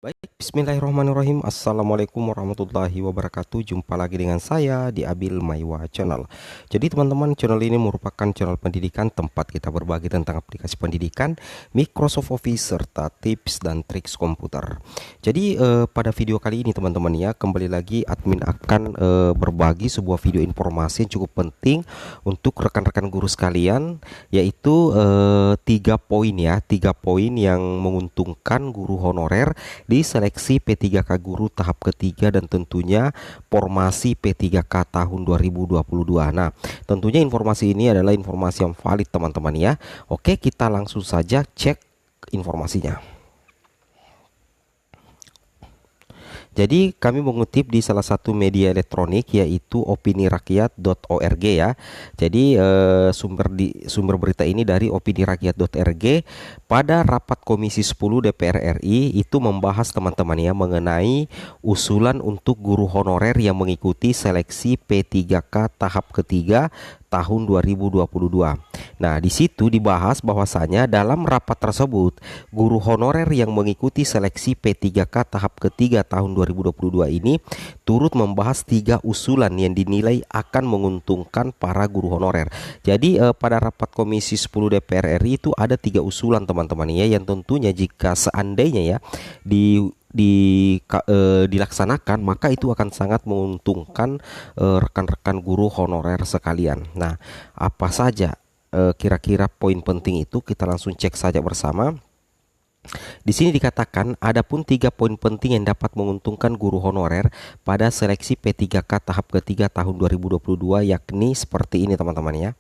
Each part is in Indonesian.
Baik, bismillahirrahmanirrahim. Assalamualaikum warahmatullahi wabarakatuh. Jumpa lagi dengan saya di Abil Maiwa Channel. Jadi teman-teman, channel ini merupakan channel pendidikan tempat kita berbagi tentang aplikasi pendidikan, Microsoft Office, serta tips dan triks komputer. Jadi pada video kali ini teman-teman ya, kembali lagi admin akan berbagi sebuah video informasi yang cukup penting untuk rekan-rekan guru sekalian, yaitu 3 poin ya, 3 poin yang menguntungkan guru honorer di seleksi P3K guru tahap ketiga dan tentunya formasi P3K tahun 2022. Nah, tentunya informasi ini adalah informasi yang valid teman-teman ya. Oke, kita langsung saja cek informasinya. Jadi kami mengutip di salah satu media elektronik yaitu opinirakyat.org ya. Jadi sumber berita ini dari opinirakyat.org. Pada rapat Komisi 10 DPR RI itu membahas teman-teman ya mengenai usulan untuk guru honorer yang mengikuti seleksi P3K tahap ketiga tahun 2022. Nah, di situ dibahas bahwasanya dalam rapat tersebut guru honorer yang mengikuti seleksi P3K tahap ketiga tahun 2022 ini turut membahas 3 usulan yang dinilai akan menguntungkan para guru honorer. Jadi pada rapat Komisi 10 DPR RI itu ada 3 usulan teman-teman ya, yang tentunya jika seandainya ya dilaksanakan, maka itu akan sangat menguntungkan rekan-rekan guru honorer sekalian. Nah, apa saja kira-kira poin penting itu? Kita langsung cek saja bersama. Di sini dikatakan adapun 3 poin penting yang dapat menguntungkan guru honorer pada seleksi P3K tahap ketiga tahun 2022, yakni seperti ini teman-teman ya.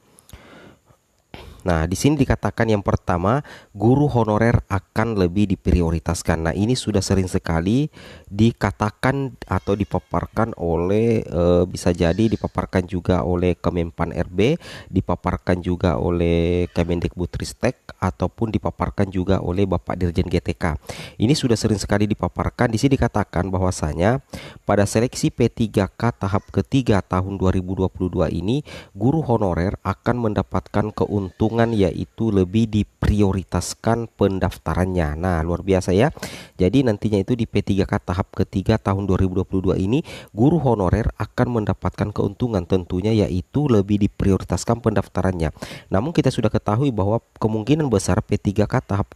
Nah, di sini dikatakan yang pertama, guru honorer akan lebih diprioritaskan. Nah, ini sudah sering sekali dikatakan atau dipaparkan oleh bisa jadi dipaparkan juga oleh Kemenpan RB, dipaparkan juga oleh Kemendikbudristek, ataupun dipaparkan juga oleh Bapak Dirjen GTK. Ini sudah sering sekali dipaparkan. Di sini dikatakan bahwasanya pada seleksi P3K tahap ketiga tahun 2022 ini, guru honorer akan mendapatkan keuntungan yaitu lebih diprioritaskan pendaftarannya. Nah, luar biasa ya. Jadi nantinya itu di P3K tahap ketiga tahun 2022 ini guru honorer akan mendapatkan keuntungan tentunya yaitu lebih diprioritaskan pendaftarannya. Namun kita sudah ketahui bahwa kemungkinan besar P3K tahap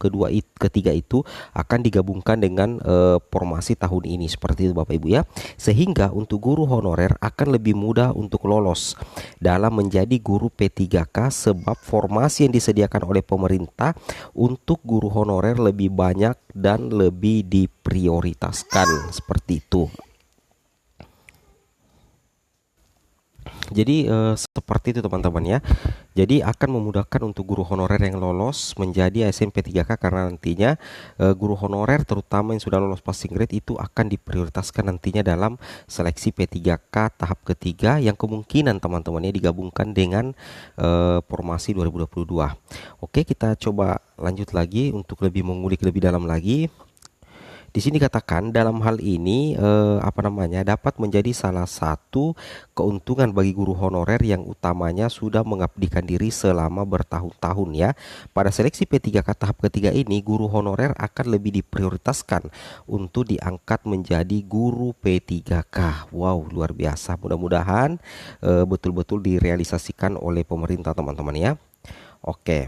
ketiga itu akan digabungkan dengan formasi tahun ini seperti itu Bapak Ibu ya. Sehingga untuk guru honorer akan lebih mudah untuk lolos dalam menjadi guru P3K sebab formasi yang disediakan oleh pemerintah untuk guru honorer lebih banyak dan lebih diprioritaskan seperti itu. Jadi seperti itu teman-teman ya. Jadi akan memudahkan untuk guru honorer yang lolos menjadi ASN P3K karena nantinya guru honorer terutama yang sudah lolos passing grade itu akan diprioritaskan nantinya dalam seleksi P3K tahap ketiga yang kemungkinan teman-temannya digabungkan dengan formasi 2022. Oke, kita coba lanjut lagi untuk lebih mengulik lebih dalam lagi. Di sini dikatakan dalam hal ini dapat menjadi salah satu keuntungan bagi guru honorer yang utamanya sudah mengabdikan diri selama bertahun-tahun ya. Pada seleksi P3K tahap ketiga ini guru honorer akan lebih diprioritaskan untuk diangkat menjadi guru P3K. Wow, luar biasa. Mudah-mudahan betul-betul direalisasikan oleh pemerintah teman-teman ya. Oke.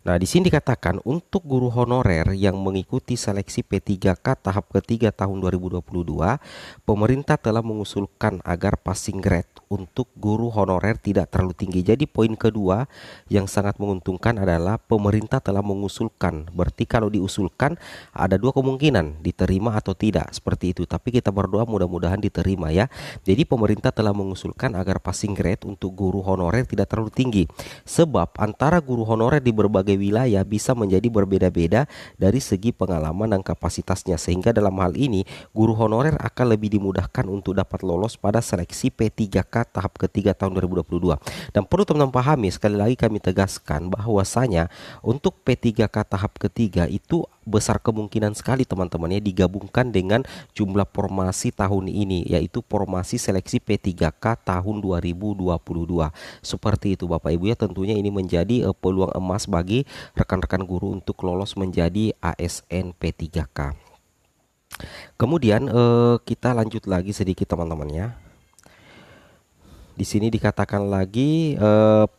Nah, di sini dikatakan untuk guru honorer yang mengikuti seleksi P3K tahap ketiga tahun 2022, pemerintah telah mengusulkan agar passing grade untuk guru honorer tidak terlalu tinggi. Jadi poin kedua yang sangat menguntungkan adalah pemerintah telah mengusulkan. Berarti kalau diusulkan ada 2 kemungkinan, diterima atau tidak, seperti itu. Tapi kita berdoa mudah-mudahan diterima ya. Jadi pemerintah telah mengusulkan agar passing grade untuk guru honorer tidak terlalu tinggi. Sebab antara guru honorer di berbagai wilayah bisa menjadi berbeda-beda dari segi pengalaman dan kapasitasnya, sehingga dalam hal ini guru honorer akan lebih dimudahkan untuk dapat lolos pada seleksi P3K P3K tahap ketiga tahun 2022. Dan perlu teman-teman pahami, sekali lagi kami tegaskan bahwasanya untuk P3K tahap ketiga itu besar kemungkinan sekali teman-teman ya digabungkan dengan jumlah formasi tahun ini, yaitu formasi seleksi P3K tahun 2022. Seperti itu Bapak Ibu ya, tentunya ini menjadi peluang emas bagi rekan-rekan guru untuk lolos menjadi ASN P3K. Kemudian kita lanjut lagi sedikit teman-teman ya. Di sini dikatakan lagi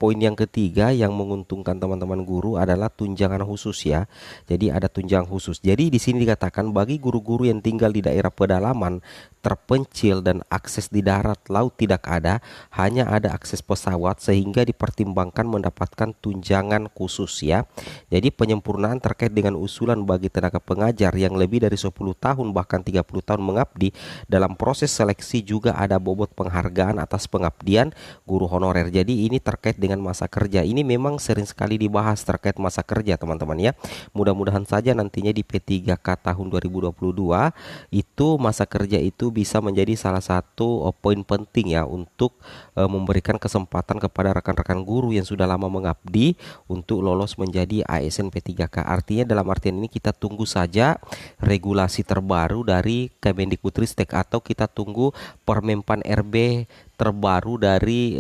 poin yang ketiga yang menguntungkan teman-teman guru adalah tunjangan khusus ya. Jadi ada tunjangan khusus. Jadi di sini dikatakan bagi guru-guru yang tinggal di daerah pedalaman, terpencil dan akses di darat laut tidak ada, hanya ada akses pesawat sehingga dipertimbangkan mendapatkan tunjangan khusus ya. Jadi penyempurnaan terkait dengan usulan bagi tenaga pengajar yang lebih dari 10 tahun bahkan 30 tahun mengabdi dalam proses seleksi juga ada bobot penghargaan atas pengabdian guru honorer. Jadi ini terkait dengan masa kerja. Ini memang sering sekali dibahas terkait masa kerja teman-teman ya. Mudah-mudahan saja nantinya di P3K tahun 2022 itu masa kerja itu bisa menjadi salah satu poin penting ya untuk memberikan kesempatan kepada rekan-rekan guru yang sudah lama mengabdi untuk lolos menjadi ASN P3K. Artinya dalam artian ini kita tunggu saja regulasi terbaru dari Kemendikbudristek atau kita tunggu Permenpan RB terbaru dari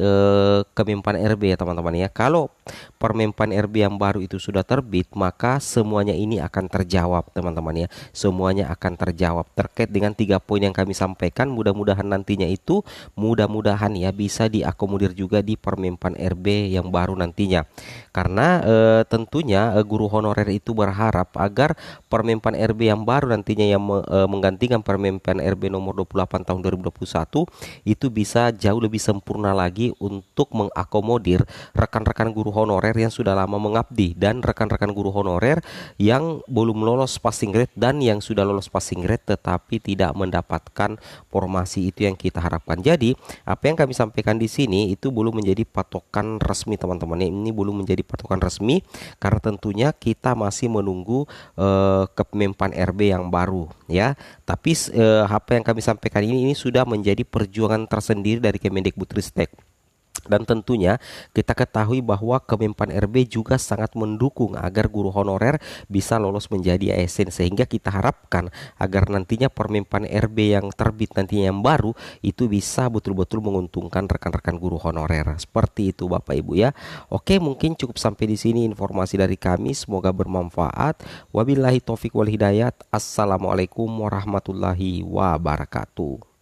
Kemenpan RB ya teman-teman ya. Kalau Permenpan RB yang baru itu sudah terbit, maka semuanya ini akan terjawab teman-teman ya. Semuanya akan terjawab terkait dengan 3 poin yang kami sampaikan. Mudah-mudahan nantinya itu mudah-mudahan ya bisa diakomodir juga di Permenpan RB yang baru nantinya. Karena tentunya guru honorer itu berharap agar Permenpan RB yang baru nantinya yang menggantikan Permenpan RB nomor 28 tahun 2021 itu bisa jauh lebih sempurna lagi untuk mengakomodir rekan-rekan guru honorer yang sudah lama mengabdi dan rekan-rekan guru honorer yang belum lolos passing grade dan yang sudah lolos passing grade tetapi tidak mendapatkan formasi itu yang kita harapkan. Jadi apa yang kami sampaikan di sini itu belum menjadi patokan resmi teman-teman. Ini belum menjadi patokan resmi karena tentunya kita masih menunggu Kemenpan RB yang baru ya. Tapi apa yang kami sampaikan ini sudah menjadi perjuangan tersendiri dari Kemendikbudristek. Dan tentunya kita ketahui bahwa Kemenpan RB juga sangat mendukung agar guru honorer bisa lolos menjadi ASN, sehingga kita harapkan agar nantinya Permenpan RB yang terbit nantinya yang baru itu bisa betul-betul menguntungkan rekan-rekan guru honorer. Seperti itu Bapak Ibu ya. Oke, mungkin cukup sampai di sini informasi dari kami, semoga bermanfaat. Wabillahi taufik wal hidayat. Assalamualaikum warahmatullahi wabarakatuh.